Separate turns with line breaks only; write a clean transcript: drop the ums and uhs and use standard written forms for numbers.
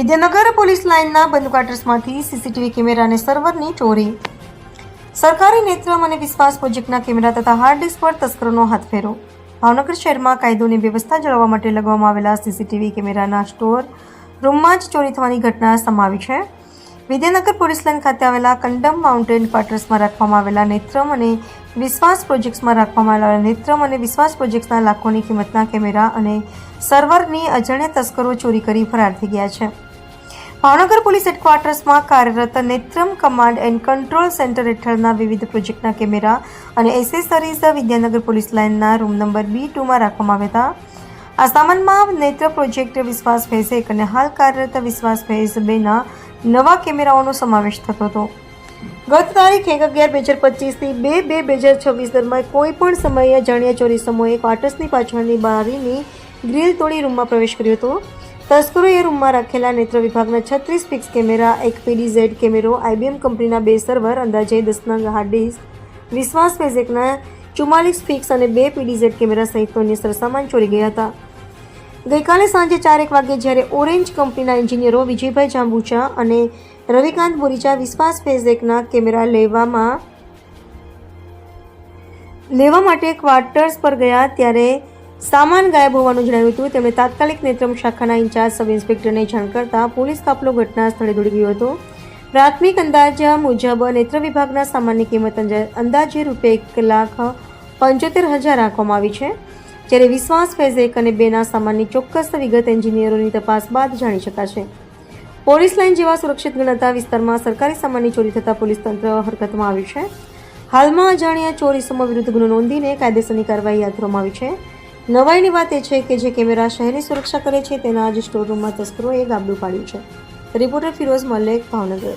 Vidyanagar police લાઇનના બંધ ક્વાર્ટર્સમાંથી CCTV camera અને સર્વરની ચોરી. સરકારી નેત્રમ અને વિશ્વાસ પ્રોજેક્ટના કેમેરા તથા હાર્ડ ડિસ્ક પર તસ્કરોનો હાથફેરો. ભાવનગર શહેરમાં કાયદો અને વ્યવસ્થા જાળવવા માટે લગાવવામાં આવેલા સીસીટીવી કેમેરાના સ્ટોર રૂમમાં જ ચોરી થવાની ઘટના સામે આવી છે. વિદ્યાનગર પોલીસ લાઇન ખાતે આવેલા કંડમ માઉન્ટેન ક્વાર્ટર્સમાં રાખવામાં આવેલા નેત્રમ અને વિશ્વાસ પ્રોજેક્ટ્સમાં રાખવામાં આવેલા નેત્રમ અને વિશ્વાસ પ્રોજેક્ટ્સના લાખોની કિંમતના કેમેરા અને સર્વરની અજાણ્યા તસ્કરો ચોરી કરી ફરાર થઈ ગયા છે. ભાવનગર પોલીસ હેડક્વાર્ટર્સમાં કાર્યરત Netram command and control centre હેઠળના વિવિધ પ્રોજેક્ટના કેમેરા અને એસેસરીઝ વિદ્યાનગર પોલીસ લાઇનના રૂમ નંબર B2માં રાખવામાં આવ્યા હતા. આ સામાનમાં નેત્ર પ્રોજેક્ટ વિશ્વાસ ફેઝ 1 અને હાલ કાર્યરત વિશ્વાસ ફેઝ 2ના નવા કેમેરાઓનો સમાવેશ થતો હતો. ગત તારીખ 1/11/2025થી 2/2/2026 દરમિયાન કોઈ પણ સમયે અજાણ્યા ચોરી સમૂહે ક્વાર્ટર્સની પાછળની બારીની ગ્રીલ તોડી રૂમમાં પ્રવેશ કર્યો હતો. તસ્કરોએ રૂમમાં રાખેલા નેત્ર વિભાગના 36 ફિક્સ કેમેરા, એક PDZ કેમેરો, IBM કંપનીના 2 સર્વર, અંદાજે 10 નંગ હાર્ડ ડિસ્ક, વિશ્વાસ ફેઝ 1ના 44 ફિક્સ અને 2 PDZ કેમેરા સહિતનો અન્ય સરસામાન ચોરી ગયા હતા. ગઈકાલે સાંજે 4:01 વાગ્યે જ્યારે ઓરેન્જ કંપનીના એન્જિનિયરો વિજયભાઈ જાંબુચા અને રવિકાંત બોરીચા વિશ્વાસ ફેઝ 1ના કેમેરા લેવા માટે ક્વાર્ટર્સ પર ગયા ત્યારે સામાન ગાયબ હોવાનું જણાવ્યું હતું. તેમણે તાત્કાલિક નેત્રમ શાખાના ઇન્ચાર્જ સબ ઇન્સ્પેક્ટરને જાણ કરતા પોલીસ કાફલો ઘટના સ્થળે દોડી ગયો હતો. પ્રાથમિક અંદાજ મુજબ નેત્ર વિભાગના સામાનની કિંમત અંદાજે ₹1,75,000 રાખવામાં આવી છે, જ્યારે વિશ્વાસ ફેઝ 1 અને 2ના સામાનની ચોક્કસ વિગત એન્જિનિયરોની તપાસ બાદ જાણી શકાશે. પોલીસ લાઇન જેવા સુરક્ષિત ગણાતા વિસ્તારમાં સરકારી સામાનની ચોરી થતાં પોલીસ તંત્ર હરકતમાં આવ્યું છે. હાલમાં અજાણ્યા ચોર ઇસમો વિરુદ્ધ ગુનો નોંધીને કાયદેસરની કાર્યવાહી હાથ ધરવામાં આવી છે. નવાઈની વાત એ છે કે જે કેમેરા શહેરની સુરક્ષા કરે છે તેના જ સ્ટોર રૂમમાં તસ્કરોએ ગાબડું પાડ્યું છે. રિપોર્ટર ફિરોઝ મલેક, ભાવનગર.